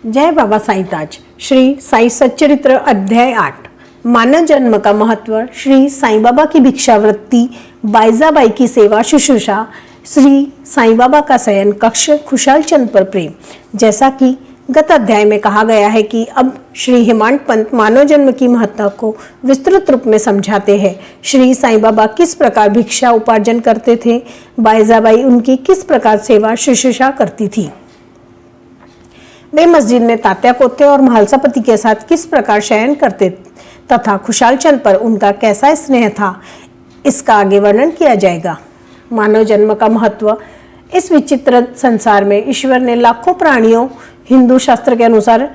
जय बाबा साईताज। श्री साई सच्चरित्र अध्याय 8। मानव जन्म का महत्व, श्री साईं बाबा की भिक्षावृत्ति, बाईजाबाई की सेवा शुश्रूषा, श्री साईं बाबा का शयन कक्ष, खुशाल चंद पर प्रेम। जैसा कि गत अध्याय में कहा गया है कि अब श्री हेमांत पंत मानव जन्म की महत्ता को विस्तृत रूप में समझाते हैं। श्री साईं बाबा किस प्रकार भिक्षा उपार्जन करते थे, बाईजाबाई उनकी किस प्रकार सेवा शुश्रूषा करती थी, वे मस्जिद में तात्या पोते और महालसापति के साथ किस प्रकार शयन करते तथा खुशाल चंद पर उनका कैसा स्नेह था, इसका आगे वर्णन किया जाएगा। मानव जन्म का महत्व। इस विचित्र संसार में ईश्वर ने लाखों प्राणियों, हिंदू शास्त्र के अनुसार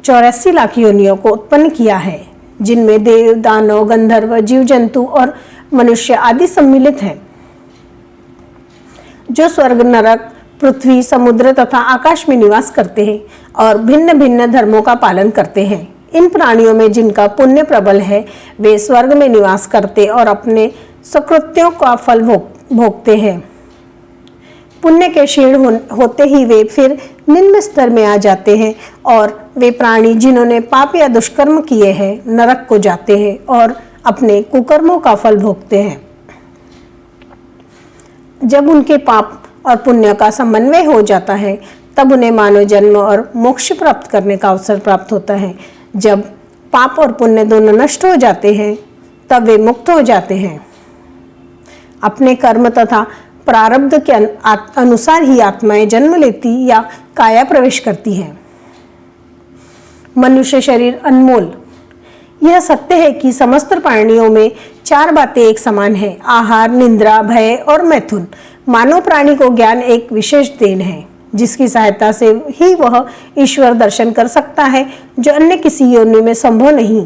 84 लाख योनियों को उत्पन्न किया है, जिनमें देव, दानव, गंधर्व, जीव जंतु और मनुष्य आदि सम्मिलित हैं, जो स्वर्ग, नरक, पृथ्वी, समुद्र तथा आकाश में निवास करते हैं और भिन्न भिन्न धर्मों का पालन करते हैं। इन प्राणियों में जिनका पुण्य प्रबल है, वे स्वर्ग में निवास करते और अपने सकृत्यों का फल भोगते हैं। पुण्य के क्षीण होते ही वे फिर निम्न स्तर में आ जाते हैं और वे प्राणी जिन्होंने पाप या दुष्कर्म किए हैं, नरक को जाते हैं और अपने कुकर्मों का फल भोगते हैं। जब उनके पाप और पुण्य का समन्वय हो जाता है, तब उन्हें मानव जन्म और मोक्ष प्राप्त करने का अवसर प्राप्त होता है। जब पाप और पुण्य दोनों नष्ट हो जाते हैं, तब वे मुक्त हो जाते हैं। अपने कर्म तथा प्रारब्ध के अनुसार ही आत्माएं जन्म लेती या काया प्रवेश करती हैं। मनुष्य शरीर अनमोल। यह सत्य है कि समस्त प्राणियों में 4 बातें एक समान है: आहार, निद्रा, भय और मैथुन। मानव प्राणी को ज्ञान एक विशेष देन है, जिसकी सहायता से ही वह ईश्वर दर्शन कर सकता है, जो अन्य किसी योनि में संभव नहीं।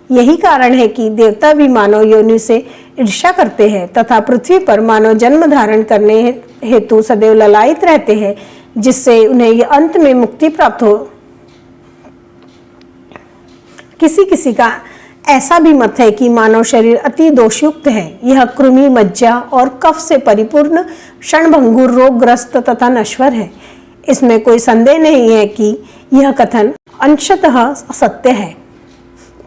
यही कारण है कि देवता भी मानव योनि से ईर्ष्या करते हैं तथा पृथ्वी पर मानव जन्म धारण करने हेतु सदैव ललायित रहते हैं, जिससे उन्हें अंत में मुक्ति प्राप्त हो। किसी का ऐसा भी मत है कि मानव शरीर अति दोषयुक्त है। यह कृमि, मज्जा और कफ से परिपूर्ण, क्षणभंगुर, रोगग्रस्त तथा नश्वर है। इसमें कोई संदेह नहीं है कि यह कथन अंशतः सत्य है,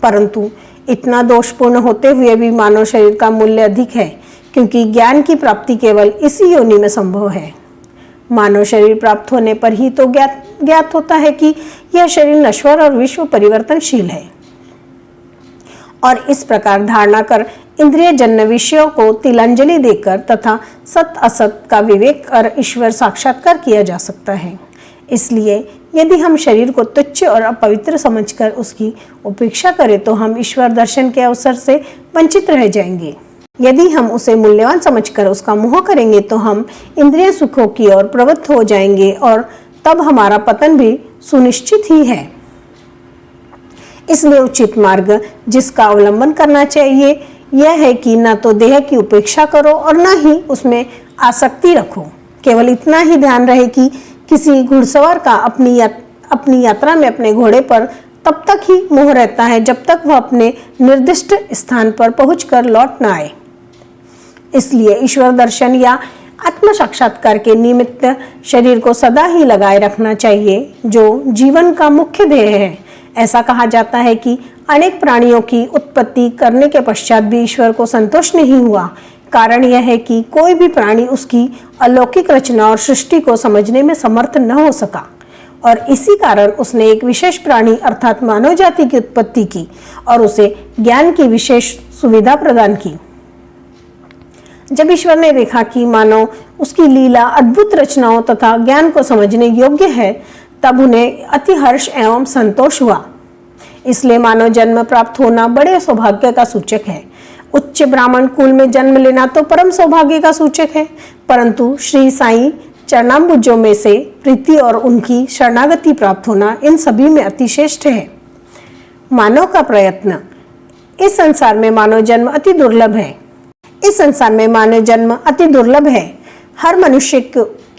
परंतु इतना दोषपूर्ण होते हुए भी मानव शरीर का मूल्य अधिक है, क्योंकि ज्ञान की प्राप्ति केवल इसी योनि में संभव है। मानव शरीर प्राप्त होने पर ही तो ज्ञात होता है कि यह शरीर नश्वर और विश्व परिवर्तनशील है, और इस प्रकार धारणा कर इंद्रिय जन्य विषयों को तिलांजलि देकर तथा सत असत का विवेक कर ईश्वर साक्षात्कार किया जा सकता है। इसलिए यदि हम शरीर को तुच्छ और अपवित्र समझकर उसकी उपेक्षा करें, तो हम ईश्वर दर्शन के अवसर से वंचित रह जाएंगे। यदि हम उसे मूल्यवान समझकर उसका मोह करेंगे, तो हम इंद्रिय सुखों की ओर प्रवृत्त हो जाएंगे और तब हमारा पतन भी सुनिश्चित ही है। इसलिए उचित मार्ग जिसका अवलंबन करना चाहिए यह है कि न तो देह की उपेक्षा करो और न ही उसमें आसक्ति रखो। केवल इतना ही ध्यान रहे कि किसी घुड़सवार का अपनी यात्रा में अपने घोड़े पर तब तक ही मोह रहता है जब तक वह अपने निर्दिष्ट स्थान पर पहुंचकर लौट न आए। इसलिए ईश्वर दर्शन या आत्म साक्षात्कार के निमित्त शरीर को सदा ही लगाए रखना चाहिए, जो जीवन का मुख्य ध्येय है। ऐसा कहा जाता है कि अनेक प्राणियों की उत्पत्ति करने के पश्चात भी ईश्वर को संतोष नहीं हुआ। कारण यह है कि कोई भी प्राणी उसकी अलौकिक रचना और सृष्टि को समझने में समर्थ न हो सका, और इसी कारण उसने एक विशेष प्राणी अर्थात मानव जाति की उत्पत्ति की और उसे ज्ञान की विशेष सुविधा प्रदान की। जब ईश्वर ने देखा कि मानव उसकी लीला, अद्भुत रचनाओं तथा ज्ञान को समझने योग्य है, तब उन्हें अति हर्ष एवं संतोष हुआ। इसलिए मानव जन्म प्राप्त होना बड़े सौभाग्य का सूचक है। उच्च ब्राह्मण कुल में जन्म लेना तो परम सौभाग्य का सूचक है, परंतु श्री साईं चरणाम्बुजों में से प्रीति और उनकी शरणागति प्राप्त होना इन सभी में अतिश्रेष्ठ है। मानव का प्रयत्न। इस संसार में मानव जन्म अति दुर्लभ है। हर मनुष्य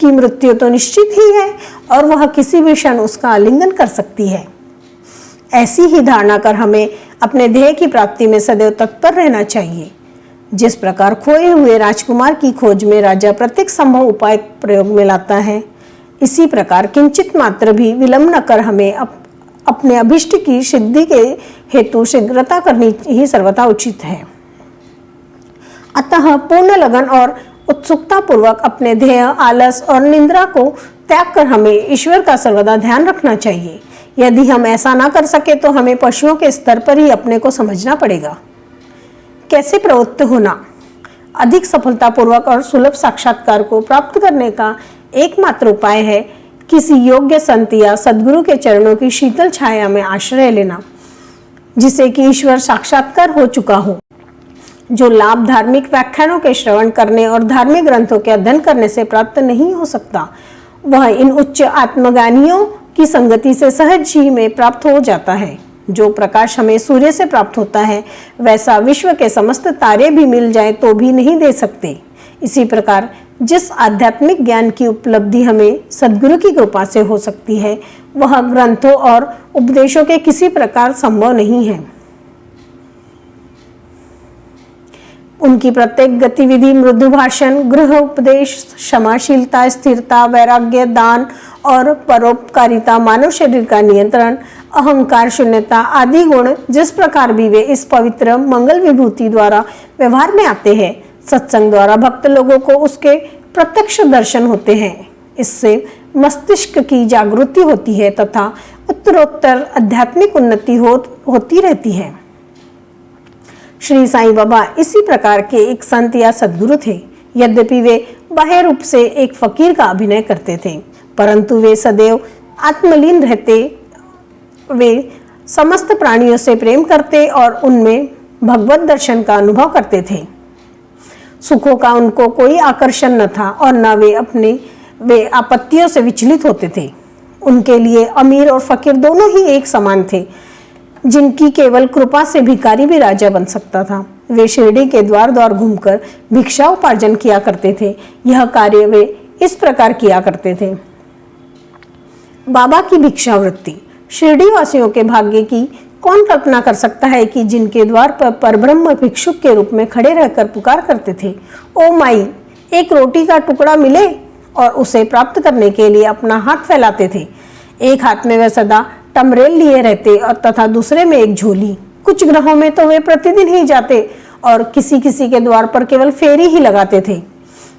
की मृत्यु तो निश्चित ही है और वह किसी भी क्षण उसका आलिंगन कर सकती है। ऐसी ही धारणा कर हमें अपने ध्येय की प्राप्ति में सदैव तत्पर रहना चाहिए। जिस प्रकार खोए हुए राजकुमार की खोज में राजा प्रत्येक संभव उपाय प्रयोग में लाता है, इसी प्रकार किंचित मात्र भी विलंब न कर हमें अपने अभिष्ट की सिद्धि के हेतु शीघ्रता करनी ही सर्वथा उचित है। अतः पूर्ण लगन और उत्सुकता पूर्वक अपने ध्येय, आलस और निंद्रा को त्याग कर हमें ईश्वर का सर्वदा ध्यान रखना चाहिए। यदि हम ऐसा ना कर सके तो हमें पशुओं के स्तर पर ही अपने को समझना पड़ेगा। कैसे प्रवृत्त होना? अधिक सफलतापूर्वक और सुलभ साक्षात्कार को प्राप्त करने का एकमात्र उपाय है किसी योग्य संत या सद्गुरु के चरणों की शीतल छाया में आश्रय लेना, जिसे कि ईश्वर साक्षात्कार हो चुका हो। जो लाभ धार्मिक व्याख्यानों के श्रवण करने और धार्मिक ग्रंथों के अध्ययन करने से प्राप्त नहीं हो सकता, वह इन उच्च आत्मज्ञानियों की संगति से सहज ही में प्राप्त हो जाता है। जो प्रकाश हमें सूर्य से प्राप्त होता है, वैसा विश्व के समस्त तारे भी मिल जाए तो भी नहीं दे सकते। इसी प्रकार जिस आध्यात्मिक ज्ञान की उपलब्धि हमें सद्गुरु की कृपा से हो सकती है, वह ग्रंथों और उपदेशों के किसी प्रकार संभव नहीं है। उनकी प्रत्येक गतिविधि, मृदु भाषण, गृह उपदेश, क्षमाशीलता, स्थिरता, वैराग्य, दान और परोपकारिता, मानव शरीर का नियंत्रण, अहंकार शून्यता आदि गुण जिस प्रकार भी वे इस पवित्र मंगल विभूति द्वारा व्यवहार में आते हैं, सत्संग द्वारा भक्त लोगों को उसके प्रत्यक्ष दर्शन होते हैं। इससे मस्तिष्क की जागृति होती है तथा उत्तरोत्तर आध्यात्मिक उन्नति होती रहती है। श्री साईं बाबा इसी प्रकार के एक संत या सद्गुरु थे। यद्यपि वे बाह्य रूप से एक फकीर का अभिनय करते थे, परंतु वे सदैव आत्मलीन रहते। वे समस्त प्राणियों से प्रेम करते और उनमें भगवत दर्शन का अनुभव करते थे। सुखों का उनको कोई आकर्षण न था और न वे आपत्तियों से विचलित होते थे। उनके लिए अमीर और फकीर दोनों ही एक समान थे, जिनकी केवल कृपा से भिखारी भी राजा बन सकता था। वे शिरडी के द्वार द्वार घूमकर भिक्षा उपार्जन किया करते थे। यह कार्य वे इस प्रकार किया करते थे। बाबा की भिक्षावृत्ति। शिरडी वासियों के भाग्य की कौन कल्पना कर सकता है कि जिनके द्वार पर परब्रह्म भिक्षुक के रूप में खड़े रहकर पुकार करते थे, ओ माई, एक रोटी का टुकड़ा मिले, और उसे प्राप्त करने के लिए अपना हाथ फैलाते थे। एक हाथ में वे सदा टमरेल लिए रहते और तथा दूसरे में एक झोली। कुछ ग्रहों में तो वे प्रतिदिन ही जाते और किसी किसी के द्वार पर केवल फेरी ही लगाते थे।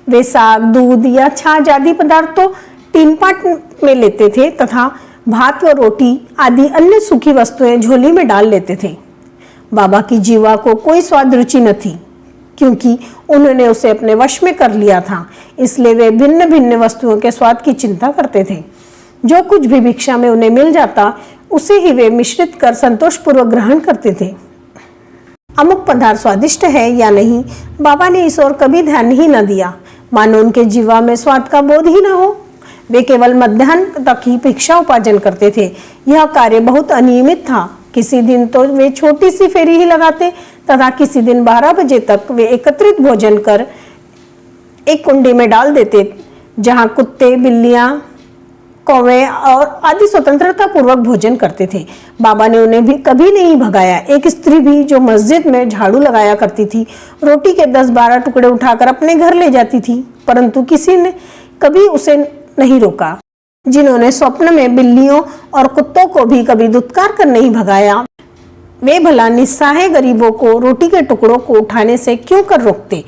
वे साग, दूध या छाछ आदि पदार्थ तो टीन पाट में लेते थे तथा भात व रोटी आदि अन्य सूखी वस्तुएं झोली में डाल लेते थे। बाबा की जीवा को कोई स्वाद रुचि न थी, क्योंकि उन्होंने उसे अपने वश में कर लिया था। इसलिए वे भिन्न भिन्न वस्तुओं के स्वाद की चिंता करते थे। जो कुछ भी भिक्षा में उन्हें मिल जाता, उसे ही वे मिश्रित कर संतोषपूर्वक ग्रहण करते थे। अमुक पदार्थ स्वादिष्ट है या नहीं, बाबा ने इस ओर कभी ध्यान ही न दिया, मानो उनके जीवा में स्वाद का बोध ही न हो। वे केवल मध्याह्न तक ही भिक्षा उपार्जन करते थे। यह कार्य बहुत अनियमित था। किसी दिन तो वे छोटी सी फेरी ही लगाते तथा किसी दिन 12 बजे तक वे एकत्रित भोजन कर एक कुंडी में डाल देते, जहां कुत्ते, बिल्लियां, कौवे और आदि स्वतंत्रता पूर्वक भोजन करते थे। बाबा ने उन्हें भी कभी नहीं भगाया। एक स्त्री भी जो मस्जिद में झाड़ू लगाया करती थी, रोटी के 10-12 टुकड़े उठाकर अपने घर ले जाती थी, परंतु किसी ने कभी उसे नहीं रोका। जिन्होंने स्वप्न में बिल्लियों और कुत्तों को भी कभी दुत्कार कर नहीं भगाया, वे भला निस्सहाय गरीबों को रोटी के टुकड़ों को उठाने से क्यों कर रोकते।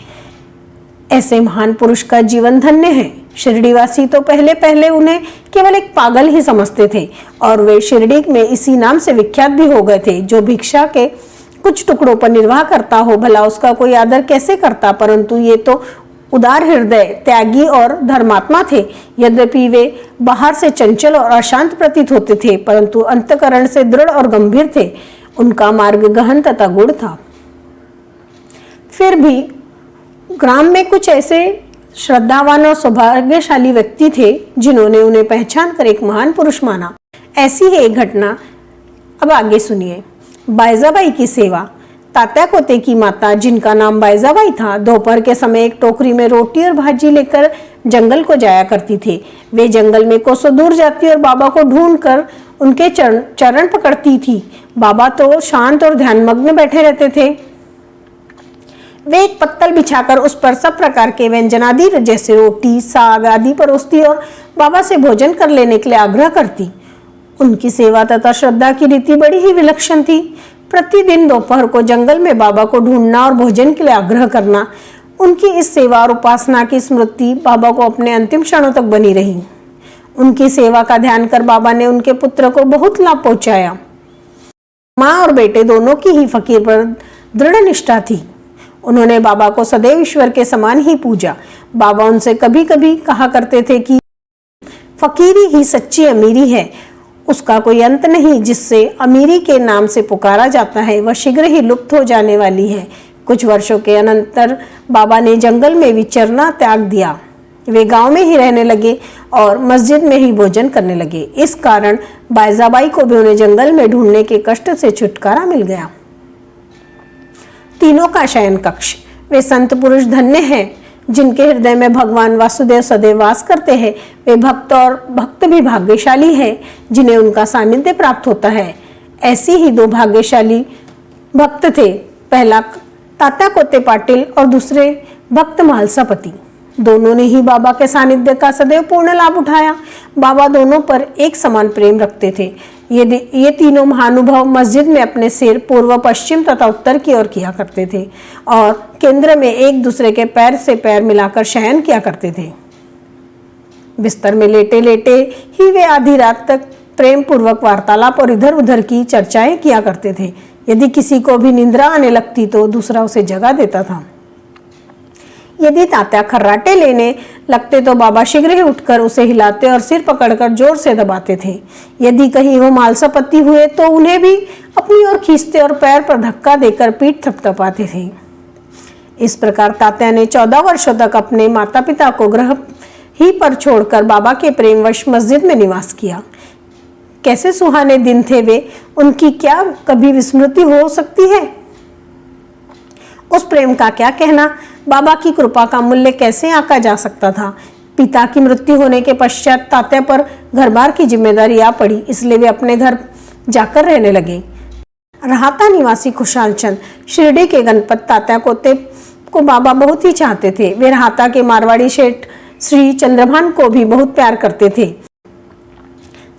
ऐसे महान पुरुष का जीवन धन्य है। शिरडीवासी तो पहले पहले उन्हें केवल एक पागल ही समझते थे और वे शिरडी में इसी नाम से विख्यात भी हो गए थे। जो भिक्षा के कुछ टुकड़ों पर निर्वाह करता हो, भला उसका कोई आदर कैसे करता। परंतु ये तो उदार हृदय, त्यागी और धर्मात्मा थे। यद्यपि वे बाहर से चंचल और अशांत प्रतीत होते थे, परंतु अंतकरण से दृढ़ और गंभीर थे। उनका मार्ग गहन तथा गूढ़ था। फिर भी ग्राम में कुछ ऐसे श्रद्धावान और सौभाग्यशाली व्यक्ति थे जिन्होंने उन्हें पहचान कर एक महान पुरुष माना। ऐसी ही एक घटना अब आगे सुनिए। बायजाबाई की सेवा। तात्या कोते की माता, जिनका नाम बायजाबाई था, दोपहर के समय एक टोकरी में रोटी और भाजी लेकर जंगल को जाया करती थी। वे जंगल में कोसों दूर जाती और बाबा को ढूंढकर उनके चरण पकड़ती थी। बाबा तो शांत और ध्यानमग्न बैठे रहते थे। वे एक पत्तल बिछाकर उस पर सब प्रकार के व्यंजनादि जैसे रोटी, साग आदि परोसती और बाबा से भोजन कर लेने के लिए आग्रह करती। उनकी सेवा तथा श्रद्धा की रीति बड़ी ही विलक्षण थी। प्रतिदिन दोपहर को जंगल में बाबा को ढूंढना और भोजन के लिए आग्रह करना, उनकी इस सेवा और उपासना की स्मृति बाबा को अपने अंतिम क्षणों तक बनी रही। उनकी सेवा का ध्यान कर बाबा ने उनके पुत्र को बहुत लाभ पहुंचाया। माँ और बेटे दोनों की ही फकीर पर दृढ़ निष्ठा थी। उन्होंने बाबा को सदैव ईश्वर के समान ही पूजा। बाबा उनसे कभी कभी कहा करते थे कि फकीरी ही सच्ची अमीरी है, उसका कोई अंत नहीं। जिससे अमीरी के नाम से पुकारा जाता है वह शीघ्र ही लुप्त हो जाने वाली है। कुछ वर्षों के अनंतर बाबा ने जंगल में विचरना त्याग दिया। वे गांव में ही रहने लगे और मस्जिद में ही भोजन करने लगे। इस कारण बायजाबाई को भी उन्हें जंगल में ढूंढने के कष्ट से छुटकारा मिल गया। तीनों का शयन कक्ष। वे संत पुरुष धन्य हैं जिनके हृदय में भगवान वासुदेव सदैव वास करते हैं। वे भक्त और भक्त भी भाग्यशाली हैं जिन्हें उनका सानिध्य प्राप्त होता है। ऐसी ही दो भाग्यशाली भक्त थे, पहला तात्या कोते पाटिल और दूसरे भक्त मालसापति। दोनों ने ही बाबा के सानिध्य का सदैव पूर्ण लाभ उठाया। बाबा दोनों पर एक समान प्रेम रखते थे। ये तीनों महानुभाव मस्जिद में अपने सिर पूर्व, पश्चिम तथा उत्तर की ओर किया करते थे और केंद्र में एक दूसरे के पैर से पैर मिलाकर शयन किया करते थे। बिस्तर में लेटे लेटे ही वे आधी रात तक प्रेम पूर्वक वार्तालाप और इधर उधर की चर्चाएं किया करते थे। यदि किसी को भी निंद्रा आने लगती तो दूसरा उसे जगा देता था। यदि तात्या खर्राटे लेने लगते तो बाबा शीघ्र ही उठकर उसे हिलाते और सिर पकड़कर जोर से दबाते थे। यदि कहीं वो मालसापति हुए तो उन्हें भी अपनी ओर खींचते और पैर पर धक्का देकर पीठ थपथपाते थे। इस प्रकार तात्या ने 14 वर्षों तक अपने माता पिता को गृह ही पर छोड़कर बाबा के प्रेमवश मस्जिद में निवास किया। कैसे सुहाने दिन थे वे, उनकी क्या कभी विस्मृति हो सकती है? उस प्रेम का क्या कहना, बाबा की कृपा का मूल्य कैसे आंका जा सकता था। पिता की मृत्यु होने के पश्चात तात्या पर घरबार की जिम्मेदारी आ पड़ी, इसलिए वे अपने घर जाकर रहने लगे। रहाता निवासी खुशाल चंद शिरडी के गणपत तात्या कोते को बाबा बहुत ही चाहते थे। वे रहाता के मारवाड़ी सेठ श्री चंद्रभान को भी बहुत प्यार करते थे।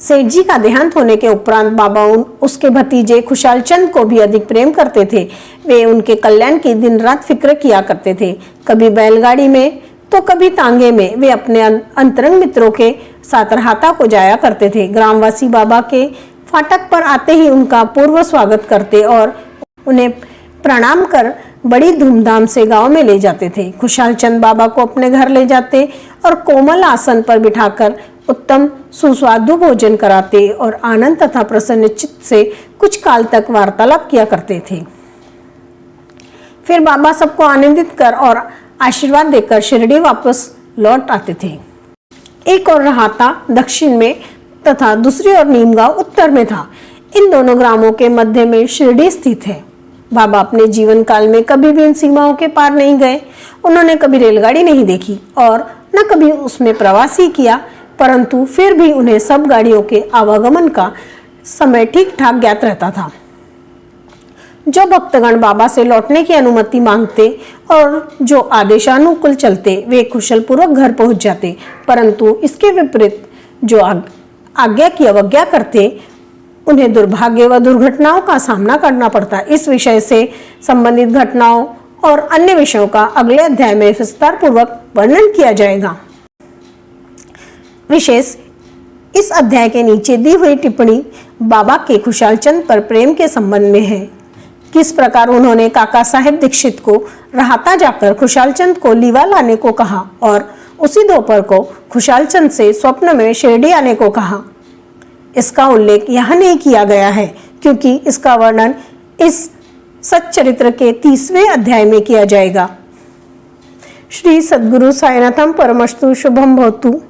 सेठ जी का देहांत होने के उपरांत बाबा उसके भतीजे खुशाल चंद को भी अधिक प्रेम करते थे। वे उनके कल्याण की दिन रात फिक्र किया करते थे। कभी बैलगाड़ी में तो कभी तांगे में वे अपने अंतरंग मित्रों के साथ रहाता को जाया करते थे। ग्रामवासी बाबा के फाटक पर आते ही उनका पूर्व स्वागत करते और उन्हें प्रणाम कर बड़ी धूमधाम से गांव में ले जाते थे। खुशाल चंद बाबा को अपने घर ले जाते और कोमल आसन पर बिठाकर उत्तम सुस्वादु भोजन कराते और आनंद तथा प्रसन्न चित्त से कुछ काल तक वार्तालाप किया करते थे। फिर बाबा सबको आनंदित कर और आशीर्वाद देकर शिरडी वापस लौट आते थे। एक और रहाता दक्षिण में तथा दूसरी ओर नीमगांव उत्तर में था। इन दोनों ग्रामों के मध्य में शिरडी स्थित है। बाबा अपने जीवन काल में कभी भी इन सीमाओं के पार नहीं गए। उन्होंने कभी रेलगाड़ी नहीं देखी और न कभी उसमें प्रवास ही किया, परंतु फिर भी उन्हें सब गाड़ियों के आवागमन का समय ठीक ठाक ज्ञात रहता था। जो भक्तगण बाबा से लौटने की अनुमति मांगते और जो आदेशानुकूल चलते वे कुशल पूर्वक घर पहुंच जाते, परंतु इसके विपरीत जो आज्ञा की अवज्ञा करते उन्हें दुर्भाग्य व दुर्घटनाओं का सामना करना पड़ता। इस विषय से संबंधित घटनाओं और अन्य विषयों का अगले अध्याय में विस्तार पूर्वक वर्णन किया जाएगा। विशेष इस अध्याय के नीचे दी हुई टिप्पणी बाबा के खुशाल चंद पर प्रेम के संबंध में है। किस प्रकार उन्होंने काका साहेब दीक्षित को रहाता जाकर खुशाल चंद को लीवा लाने को कहा और उसी दोपहर को खुशाल चंद से स्वप्न में शिरडी आने को कहा, इसका उल्लेख यहाँ नहीं किया गया है क्योंकि इसका वर्णन इस सच्चरित्र के 30वें अध्याय में किया जाएगा। श्री सद्गुरु साईनाथम परमस्तु शुभम भवतु।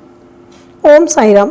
ओम साईराम।